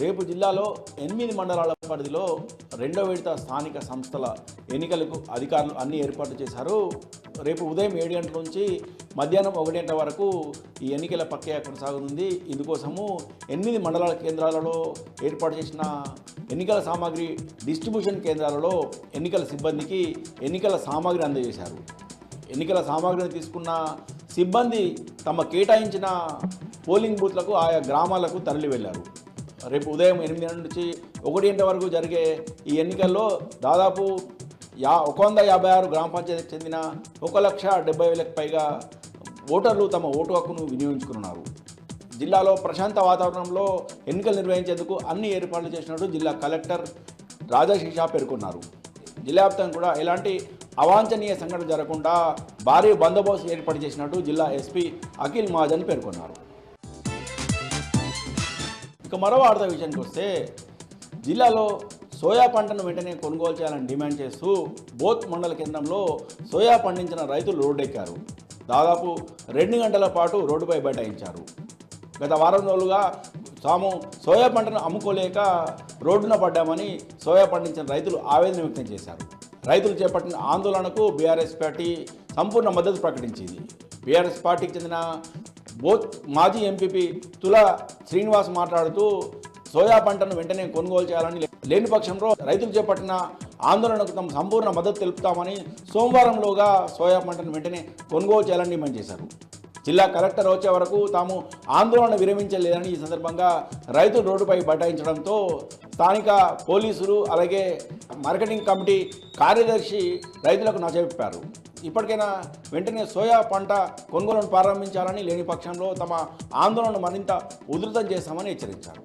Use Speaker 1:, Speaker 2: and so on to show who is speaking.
Speaker 1: రేపు జిల్లాలో 8 మండలాల పరిధిలో రెండో విడత స్థానిక సంస్థల ఎన్నికలకు అధికారులు అన్ని ఏర్పాట్లు చేశారు. రేపు ఉదయం 7 గంటల నుంచి మధ్యాహ్నం 1 గంట వరకు ఈ ఎన్నికల ప్రక్రియ కొనసాగుతుంది. ఇందుకోసము 8 మండలాల కేంద్రాలలో ఏర్పాటు చేసిన ఎన్నికల సామాగ్రి డిస్ట్రిబ్యూషన్ కేంద్రాలలో ఎన్నికల సిబ్బందికి ఎన్నికల సామాగ్రి అందజేశారు. ఎన్నికల సామాగ్రిని తీసుకున్న సిబ్బంది తమ కేటాయించిన పోలింగ్ బూత్లకు ఆయా గ్రామాలకు తరలి వెళ్లారు. రేపు ఉదయం 8 గంటల నుంచి 1 గంట వరకు జరిగే ఈ ఎన్నికల్లో దాదాపు 156 గ్రామ పంచాయతీకి చెందిన 1,70,000కు పైగా ఓటర్లు తమ ఓటు హక్కును వినియోగించుకున్నారు. జిల్లాలో ప్రశాంత వాతావరణంలో ఎన్నికలు నిర్వహించేందుకు అన్ని ఏర్పాట్లు చేసినట్టు జిల్లా కలెక్టర్ రాజశేష పేర్కొన్నారు. జిల్లా వ్యాప్తంగా కూడా ఎలాంటి అవాంఛనీయ సంఘటన జరగకుండా భారీ బందోబస్తు ఏర్పాటు చేసినట్టు జిల్లా ఎస్పీ అఖిల్ మహాజన్ పేర్కొన్నారు. ఇక మరో వార్త విషయానికి వస్తే జిల్లాలో సోయా పంటను వెంటనే కొనుగోలు చేయాలని డిమాండ్ చేస్తూ బోత్ మండల కేంద్రంలో సోయా పండించిన రైతులు రోడ్డెక్కారు. దాదాపు 2 గంటల పాటు రోడ్డుపై బైఠాయించారు. గత వారం రోజులుగా తాము సోయా పంటను అమ్ముకోలేక రోడ్డున పడ్డామని సోయా పండించిన రైతులు ఆవేదన వ్యక్తం చేశారు. రైతులు చేపట్టిన ఆందోళనకు బీఆర్ఎస్ పార్టీ సంపూర్ణ మద్దతు ప్రకటించింది. బీఆర్ఎస్ పార్టీకి చెందిన బోత్ మాజీ ఎంపీపీ తుల శ్రీనివాస్ మాట్లాడుతూ సోయా పంటను వెంటనే కొనుగోలు చేయాలని, లేని పక్షంలో రైతులు చేపట్టిన ఆందోళనకు తమ సంపూర్ణ మద్దతు తెలుపుతామని సోమవారంలోగా సోయా పంటను వెంటనే కొనుగోలు చేయాలని డిమాండ్ చేశారు. జిల్లా కలెక్టర్ వచ్చే వరకు తాము ఆందోళన విరమించలేదని ఈ సందర్భంగా రైతులు రోడ్డుపై బైఠాయించడంతో స్థానిక పోలీసులు అలాగే మార్కెటింగ్ కమిటీ కార్యదర్శి రైతులకు నచ్చజెప్పారు. ఇప్పటికైనా వెంటనే సోయా పంట కొనుగోలును ప్రారంభించాలని, లేని పక్షంలో తమ ఆందోళనను మరింత ఉధృతం చేస్తామని హెచ్చరించారు.